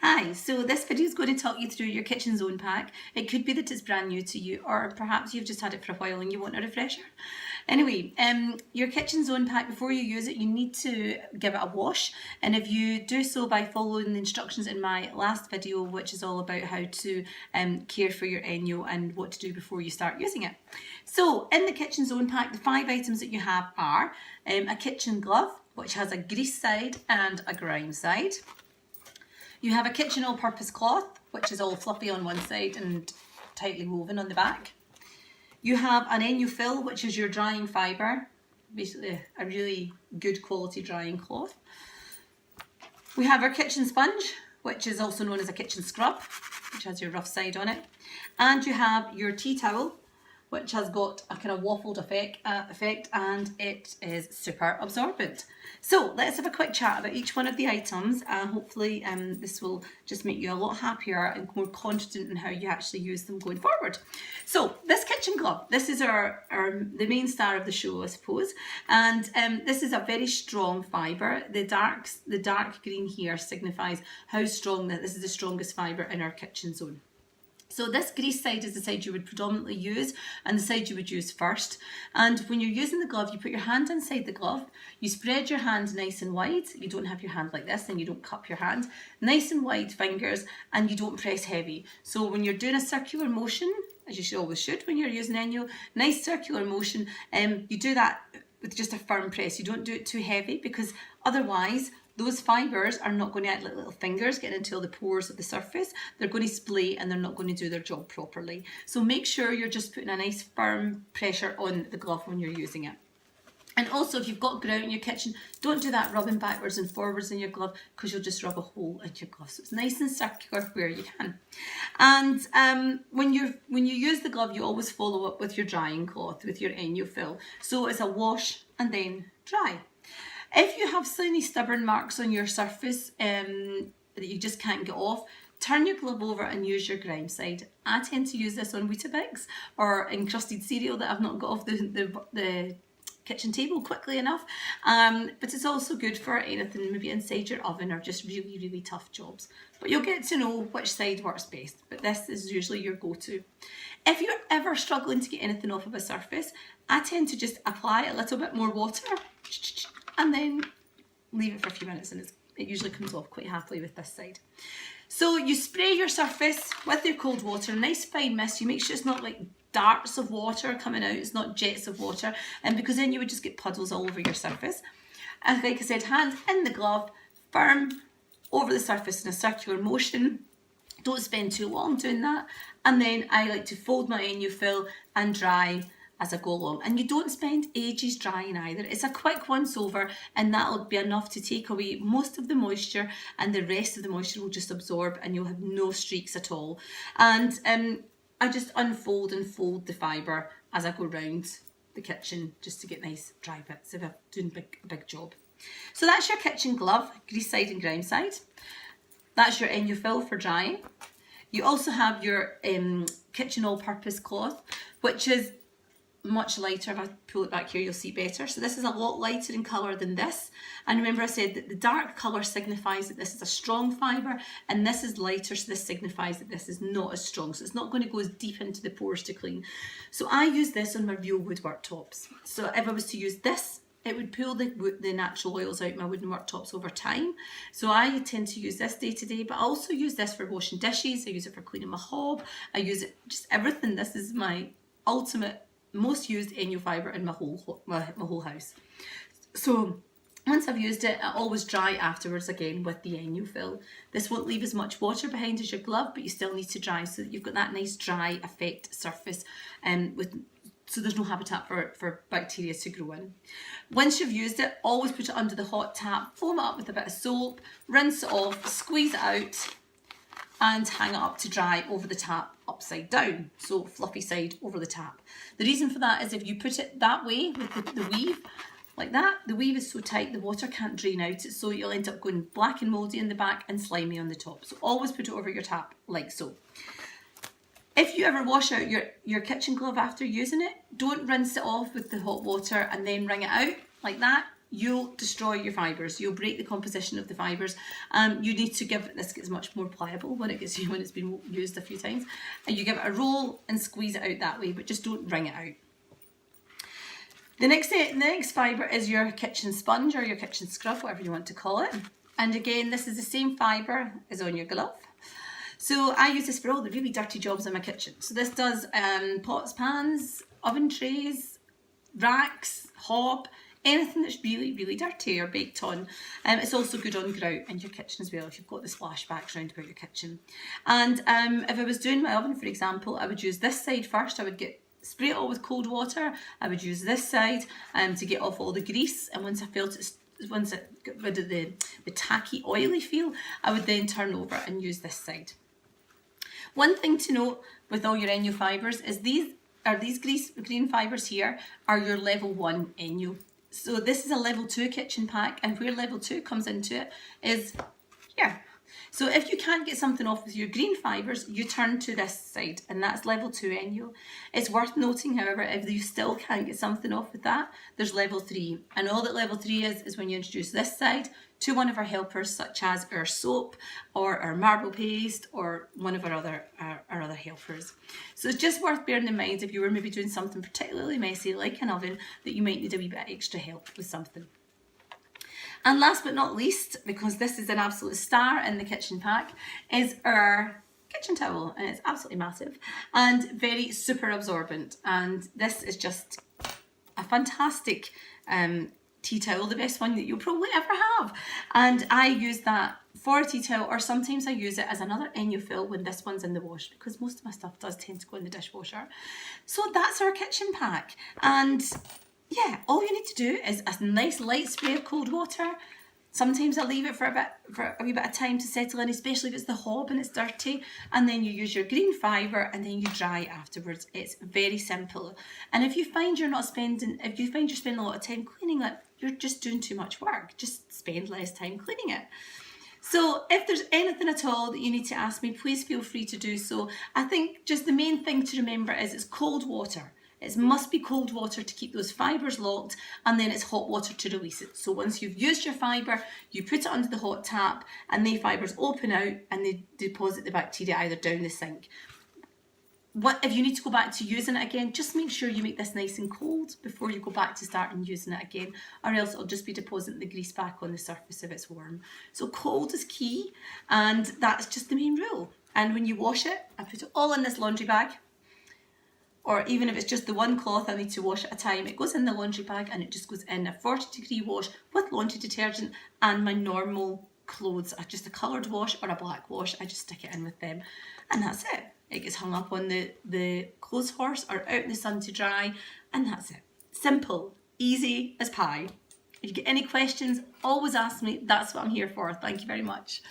Hi, so this video is going to talk you through your kitchen zone pack. It could be that it's brand new to you, or perhaps you've just had it for a while and you want a refresher. Anyway, your kitchen zone pack, before you use it, you need to give it a wash. And if you do so by following the instructions in my last video, which is all about how to care for your ENJO and what to do before you start using it. So in the kitchen zone pack, the 5 items that you have are a kitchen glove, which has a grease side and a grime side. You have a kitchen all-purpose cloth, which is all fluffy on one side and tightly woven on the back. You have an ENJO fill, which is your drying fibre, basically a really good quality drying cloth. We have our kitchen sponge, which is also known as a kitchen scrub, which has your rough side on it. And you have your tea towel, which has got a kind of waffled effect and it is super absorbent. So let's have a quick chat about each one of the items, and hopefully this will just make you a lot happier and more confident in how you actually use them going forward. So this kitchen glove, this is the main star of the show, I suppose, and this is a very strong fibre. The dark green here signifies how strong that this is the strongest fibre in our kitchen zone. So this grease side is the side you would predominantly use and the side you would use first. And when you're using the glove, you put your hand inside the glove, you spread your hand nice and wide. You don't have your hand like this and you don't cup your hand. Nice and wide fingers, and you don't press heavy. So when you're doing a circular motion, as you always should when you're using ENJO, nice circular motion, you do that with just a firm press. You don't do it too heavy, because otherwise those fibres are not going to act like little fingers getting into all the pores of the surface. They're going to splay and they're not going to do their job properly. So make sure you're just putting a nice firm pressure on the glove when you're using it. And also, if you've got grout in your kitchen, don't do that rubbing backwards and forwards in your glove, because you'll just rub a hole in your glove. So it's nice and circular where you can. And when you use the glove, you always follow up with your drying cloth, with your ENJO fill. So it's a wash and then dry. If you have any stubborn marks on your surface that you just can't get off, turn your glove over and use your grime side. I tend to use this on Weetabix or encrusted cereal that I've not got off the kitchen table quickly enough, but it's also good for anything maybe inside your oven or just really, really tough jobs. But you'll get to know which side works best, but this is usually your go-to. If you're ever struggling to get anything off of a surface, I tend to just apply a little bit more water and then leave it for a few minutes, and it usually comes off quite happily with this side. So you spray your surface with your cold water, nice fine mist. You make sure it's not like darts of water coming out, it's not jets of water, and because then you would just get puddles all over your surface. And like I said, hand in the glove, firm over the surface in a circular motion. Don't spend too long doing that. And then I like to fold my ENJO fill and dry as I go along. And you don't spend ages drying either. It's a quick once over, and that'll be enough to take away most of the moisture, and the rest of the moisture will just absorb and you'll have no streaks at all. And I just unfold and fold the fibre as I go round the kitchen just to get nice dry bits if I'm doing a big job. So that's your kitchen glove, grease side and grime side. That's your ENJO fill for drying. You also have your kitchen all-purpose cloth, which is much lighter. If I pull it back here, you'll see better. So this is a lot lighter in colour than this. And remember, I said that the dark colour signifies that this is a strong fibre, and this is lighter, so this signifies that this is not as strong. So it's not going to go as deep into the pores to clean. So I use this on my real wood worktops. So if I was to use this, it would pull the natural oils out my wooden worktops over time. So I tend to use this day to day, but I also use this for washing dishes. I use it for cleaning my hob. I use it just everything. This is my ultimate most used ENJO fibre in my whole house. So once I've used it, I always dry afterwards again with the ENJO fill. This won't leave as much water behind as your glove, but you still need to dry so that you've got that nice dry effect surface, so there's no habitat for bacteria to grow in. Once you've used it, always put it under the hot tap, foam it up with a bit of soap, rinse it off, squeeze it out, and hang it up to dry over the tap upside down, so fluffy side over the tap. The reason for that is if you put it that way with the weave, like that, the weave is so tight the water can't drain out, so you'll end up going black and mouldy in the back and slimy on the top. So always put it over your tap like so. If you ever wash out your kitchen glove after using it, don't rinse it off with the hot water and then wring it out like that. you'll destroy your fibres. You'll break the composition of the fibres. You need to give it, this gets much more pliable when it's been used a few times. And you give it a roll and squeeze it out that way, but just don't wring it out. The next fibre is your kitchen sponge or your kitchen scrub, whatever you want to call it. And again, this is the same fibre as on your glove. So I use this for all the really dirty jobs in my kitchen. So this does pots, pans, oven trays, racks, hob, anything that's really, really dirty or baked on. It's also good on grout in your kitchen as well if you've got the splashbacks around about your kitchen. And if I was doing my oven, for example, I would use this side first. I would spray it all with cold water. I would use this side to get off all the grease, and once it got rid of the tacky, oily feel, I would then turn over and use this side. One thing to note with all your ENJO fibres is these green fibres here are your level 1 ENJO. So this is a level 2 kitchen pack, and where level 2 comes into it is here. So if you can't get something off with your green fibres, you turn to this side, and that's level 2 ENJO. It's worth noting, however, if you still can't get something off with that, there's level 3. And all that level 3 is when you introduce this side to one of our helpers, such as our soap or our marble paste or one of our other helpers. So it's just worth bearing in mind if you were maybe doing something particularly messy like an oven, that you might need a wee bit of extra help with something. And last but not least, because this is an absolute star in the kitchen pack, is our kitchen towel, and it's absolutely massive and very super absorbent. And this is just a fantastic tea towel, the best one that you'll probably ever have. And I use that for a tea towel, or sometimes I use it as another ENJO fill when this one's in the wash, because most of my stuff does tend to go in the dishwasher. So that's our kitchen pack. And yeah, all you need to do is a nice light spray of cold water. Sometimes I leave it for a wee bit of time to settle in, especially if it's the hob and it's dirty. And then you use your green fibre and then you dry afterwards. It's very simple. And if you find you're spending a lot of time cleaning it, you're just doing too much work. Just spend less time cleaning it. So if there's anything at all that you need to ask me, please feel free to do so. I think just the main thing to remember is it's cold water. It must be cold water to keep those fibres locked, and then it's hot water to release it. So once you've used your fibre, you put it under the hot tap and the fibres open out and they deposit the bacteria either down the sink. If you need to go back to using it again, just make sure you make this nice and cold before you go back to starting using it again, or else it'll just be depositing the grease back on the surface if it's warm. So cold is key, and that's just the main rule. And when you wash it, I put it all in this laundry bag. Or even if it's just the one cloth I need to wash at a time, it goes in the laundry bag and it just goes in a 40-degree wash with laundry detergent and my normal clothes. Just a coloured wash or a black wash, I just stick it in with them. And that's it. It gets hung up on the clothes horse or out in the sun to dry, and that's it. Simple, easy as pie. If you get any questions, always ask me. That's what I'm here for. Thank you very much.